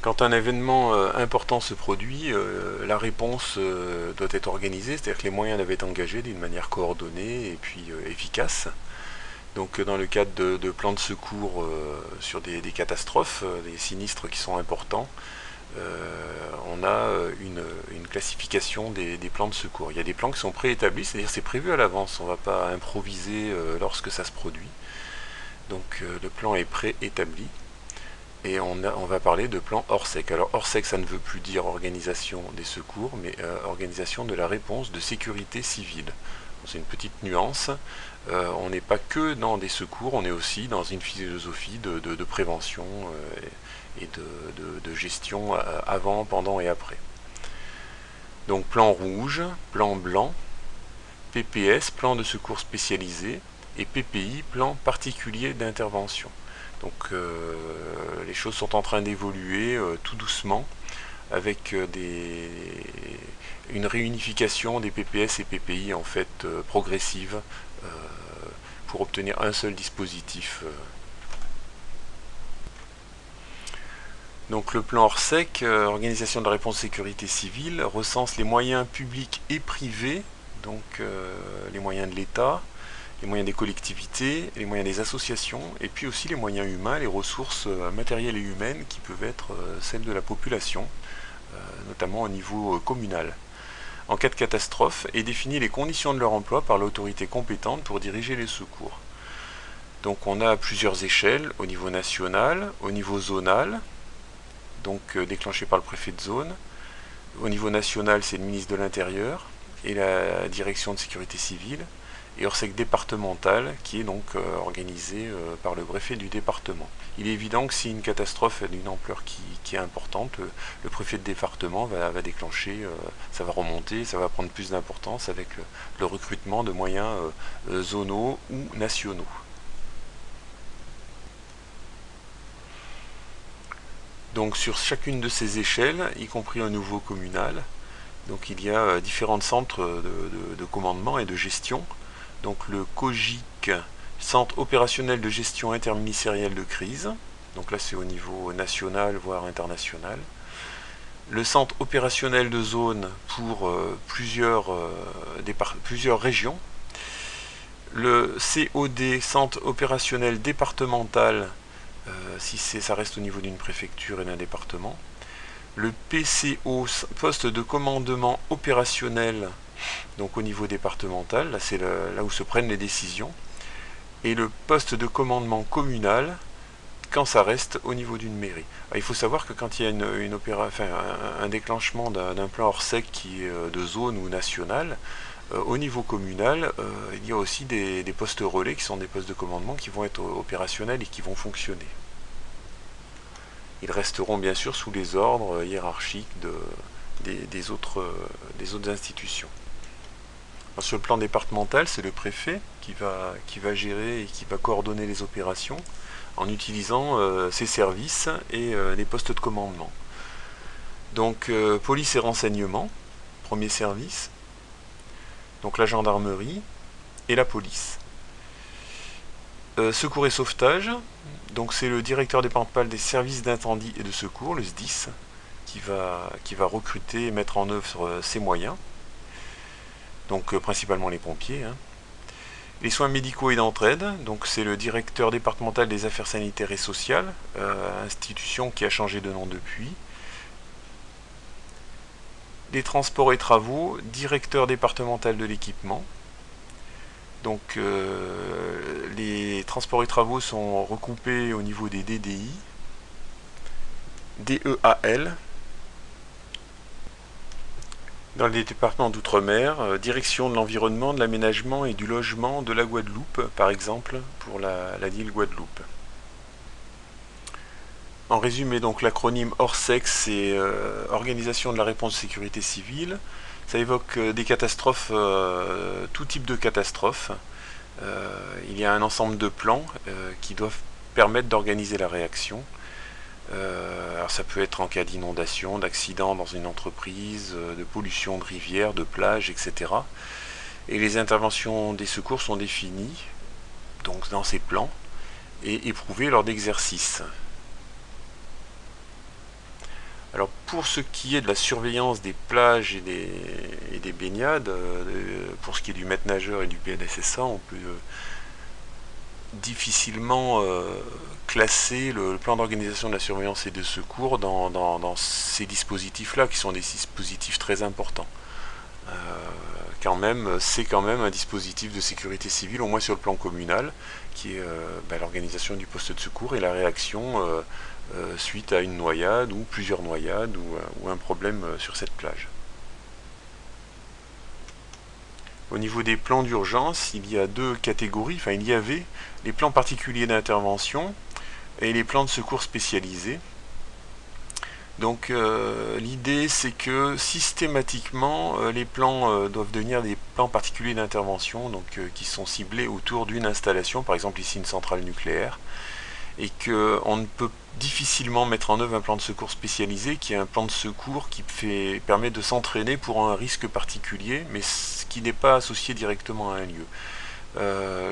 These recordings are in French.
Quand un événement important se produit, la réponse doit être organisée, c'est-à-dire que les moyens doivent être engagés d'une manière coordonnée et puis efficace. Donc dans le cadre de plans de secours sur des catastrophes, des sinistres qui sont importants, on a une classification des plans de secours. Il y a des plans qui sont préétablis, c'est-à-dire c'est prévu à l'avance, on ne va pas improviser lorsque ça se produit. Donc le plan est préétabli. Et on va parler de plan ORSEC. Alors ORSEC, ça ne veut plus dire organisation des secours, mais organisation de la réponse de sécurité civile. C'est une petite nuance. On n'est pas que dans des secours, on est aussi dans une philosophie de prévention et de gestion avant, pendant et après. Donc plan rouge, plan blanc, PPS, plan de secours spécialisé, et PPI, plan particulier d'intervention. Donc les choses sont en train d'évoluer tout doucement avec une réunification des PPS et PPI en fait progressive pour obtenir un seul dispositif. Donc le plan ORSEC, Organisation de la réponse sécurité civile, recense les moyens publics et privés, donc les moyens de l'État, les moyens des collectivités, les moyens des associations, et puis aussi les moyens humains, les ressources matérielles et humaines qui peuvent être celles de la population, notamment au niveau communal. En cas de catastrophe, et définit les conditions de leur emploi par l'autorité compétente pour diriger les secours. Donc on a plusieurs échelles, au niveau national, au niveau zonal, donc déclenché par le préfet de zone. Au niveau national, c'est le ministre de l'Intérieur et la direction de sécurité civile. Et ORSEC départemental qui est donc organisé par le préfet du département. Il est évident que si une catastrophe d'une ampleur qui est importante, le préfet de département va déclencher, ça va remonter, ça va prendre plus d'importance avec le recrutement de moyens zonaux ou nationaux. Donc sur chacune de ces échelles, y compris au niveau communal, donc il y a différents centres de commandement et de gestion. Donc le COGIC, Centre opérationnel de gestion interministérielle de crise, donc là c'est au niveau national voire international. Le centre opérationnel de zone pour plusieurs régions. Le COD, Centre opérationnel départemental, si ça reste au niveau d'une préfecture et d'un département. Le PCO, poste de commandement opérationnel, donc au niveau départemental, là c'est là où se prennent les décisions, et le poste de commandement communal quand ça reste au niveau d'une mairie. Alors, il faut savoir que quand il y a un déclenchement d'un plan ORSEC qui est de zone ou national, au niveau communal, il y a aussi des postes relais qui sont des postes de commandement qui vont être opérationnels et qui vont fonctionner. Ils resteront bien sûr sous les ordres hiérarchiques des autres institutions. Alors, sur le plan départemental, c'est le préfet qui va gérer et qui va coordonner les opérations en utilisant ses services et les postes de commandement. Donc police et renseignement, premier service, donc la gendarmerie et la police. Secours et sauvetage, donc c'est le directeur départemental des services d'incendie et de secours, le SDIS, qui va recruter et mettre en œuvre ses moyens, donc principalement les pompiers. Les soins médicaux et d'entraide, donc c'est le directeur départemental des affaires sanitaires et sociales, institution qui a changé de nom depuis. Les transports et travaux, directeur départemental de l'équipement. Donc les transports et travaux sont recoupés au niveau des DDI, DEAL. Dans les départements d'outre-mer, direction de l'environnement, de l'aménagement et du logement de la Guadeloupe, par exemple, pour l'île Guadeloupe. En résumé, donc l'acronyme ORSEC, c'est Organisation de la réponse sécurité civile. Ça évoque des catastrophes, tout type de catastrophes. Il y a un ensemble de plans qui doivent permettre d'organiser la réaction. Alors ça peut être en cas d'inondation, d'accident dans une entreprise, de pollution de rivières, de plages, etc. Et les interventions des secours sont définies donc dans ces plans et éprouvées lors d'exercices. Alors pour ce qui est de la surveillance des plages et des baignades, pour ce qui est du maître nageur et du PNSSA, on peut difficilement classer le plan d'organisation de la surveillance et de secours dans ces dispositifs-là, qui sont des dispositifs très importants. C'est quand même un dispositif de sécurité civile, au moins sur le plan communal, qui est l'organisation du poste de secours et la réaction suite à une noyade ou plusieurs noyades ou un problème sur cette plage. Au niveau des plans d'urgence, il y a deux catégories, enfin il y avait les plans particuliers d'intervention et les plans de secours spécialisés. Donc l'idée c'est que systématiquement les plans doivent devenir des plans particuliers d'intervention, donc qui sont ciblés autour d'une installation, par exemple ici une centrale nucléaire, et qu'on ne peut difficilement mettre en œuvre un plan de secours spécialisé qui est un plan de secours qui permet de s'entraîner pour un risque particulier, mais qui n'est pas associé directement à un lieu.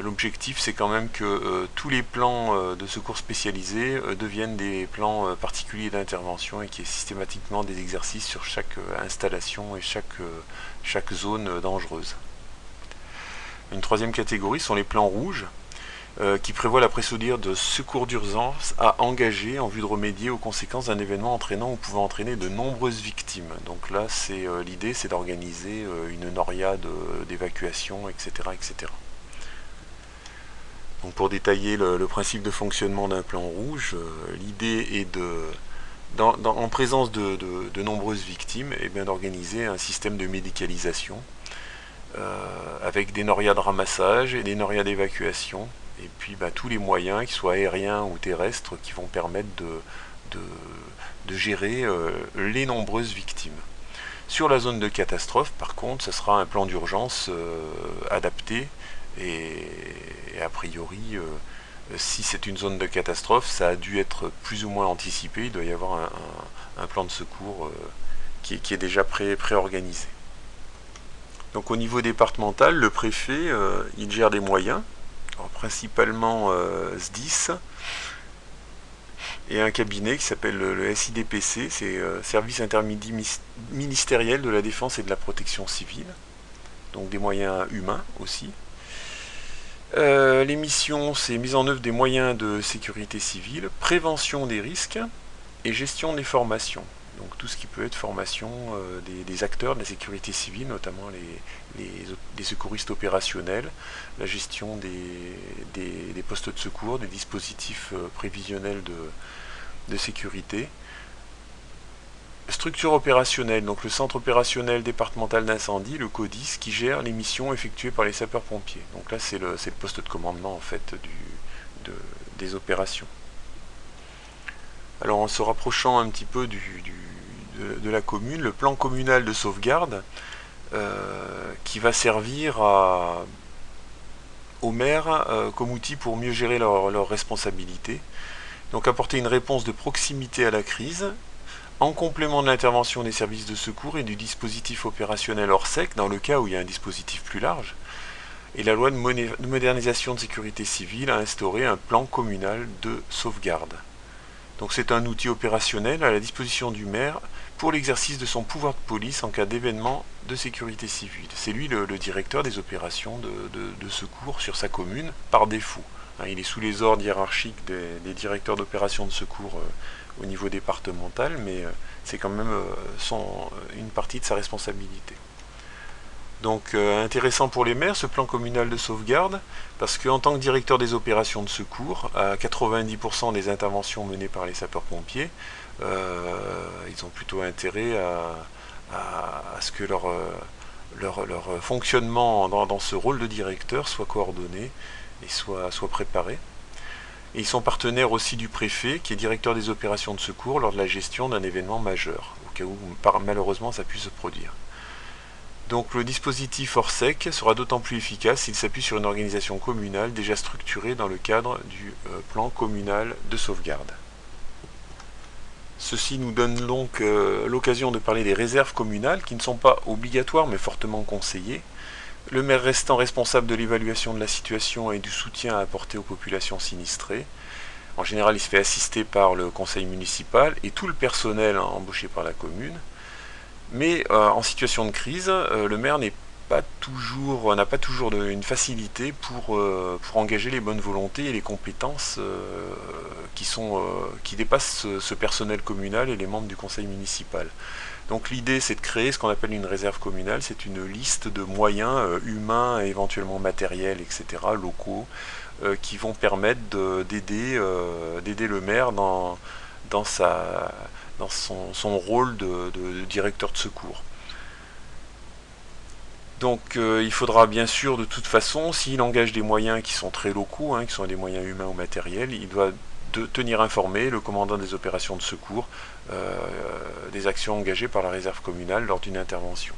L'objectif c'est quand même que tous les plans de secours spécialisés deviennent des plans particuliers d'intervention et qu'il y ait systématiquement des exercices sur chaque installation et chaque zone dangereuse. Une troisième catégorie sont les plans rouges qui prévoient la procédure de secours d'urgence à engager en vue de remédier aux conséquences d'un événement entraînant ou pouvant entraîner de nombreuses victimes. Donc là l'idée c'est d'organiser une noria d'évacuation, etc., etc. Donc pour détailler le principe de fonctionnement d'un plan rouge, l'idée est en présence de nombreuses victimes, d'organiser un système de médicalisation avec des norias de ramassage et des norias d'évacuation, et puis tous les moyens, qu'ils soient aériens ou terrestres, qui vont permettre de gérer les nombreuses victimes. Sur la zone de catastrophe, par contre, ce sera un plan d'urgence adapté. Et a priori, si c'est une zone de catastrophe, ça a dû être plus ou moins anticipé. Il doit y avoir un plan de secours qui est déjà préorganisé. Donc au niveau départemental, le préfet, il gère des moyens, alors, principalement SDIS, et un cabinet qui s'appelle le SIDPC, c'est Service interministériel de la défense et de la protection civile, donc des moyens humains aussi. Les missions, c'est mise en œuvre des moyens de sécurité civile, prévention des risques et gestion des formations. Donc tout ce qui peut être formation des acteurs de la sécurité civile, notamment les secouristes opérationnels, la gestion des postes de secours, des dispositifs prévisionnels de sécurité. Structure opérationnelle, donc le centre opérationnel départemental d'incendie, le CODIS, qui gère les missions effectuées par les sapeurs-pompiers. Donc là c'est le poste de commandement en fait des opérations. Alors en se rapprochant un petit peu de la commune, le plan communal de sauvegarde qui va servir aux maires comme outil pour mieux gérer leurs responsabilités. Donc apporter une réponse de proximité à la crise, en complément de l'intervention des services de secours et du dispositif opérationnel Orsec, dans le cas où il y a un dispositif plus large. Et la loi de modernisation de sécurité civile a instauré un plan communal de sauvegarde. Donc c'est un outil opérationnel à la disposition du maire pour l'exercice de son pouvoir de police en cas d'événement de sécurité civile. C'est lui le directeur des opérations de secours sur sa commune par défaut. Il est sous les ordres hiérarchiques des directeurs d'opérations de secours au niveau départemental, mais c'est quand même une partie de sa responsabilité. Donc intéressant pour les maires ce plan communal de sauvegarde, parce qu'en tant que directeur des opérations de secours, à 90% des interventions menées par les sapeurs-pompiers, ils ont plutôt intérêt à ce que leur fonctionnement dans ce rôle de directeur soit coordonné et soit préparé. Et ils sont partenaires aussi du préfet, qui est directeur des opérations de secours lors de la gestion d'un événement majeur, au cas où malheureusement ça puisse se produire. Donc le dispositif Orsec sera d'autant plus efficace s'il s'appuie sur une organisation communale déjà structurée dans le cadre du plan communal de sauvegarde. Ceci nous donne donc l'occasion de parler des réserves communales, qui ne sont pas obligatoires mais fortement conseillées. Le maire restant responsable de l'évaluation de la situation et du soutien à apporter aux populations sinistrées. En général, il se fait assister par le conseil municipal et tout le personnel embauché par la commune. Mais en situation de crise, le maire n'a pas toujours une facilité pour engager les bonnes volontés et les compétences qui dépassent ce personnel communal et les membres du conseil municipal. Donc l'idée, c'est de créer ce qu'on appelle une réserve communale. C'est une liste de moyens humains, éventuellement matériels, etc., locaux, qui vont permettre d'aider le maire dans sa, dans son rôle de directeur de secours. Donc il faudra bien sûr de toute façon, s'il engage des moyens qui sont très locaux, qui sont des moyens humains ou matériels, il doit tenir informé le commandant des opérations de secours des actions engagées par la réserve communale lors d'une intervention.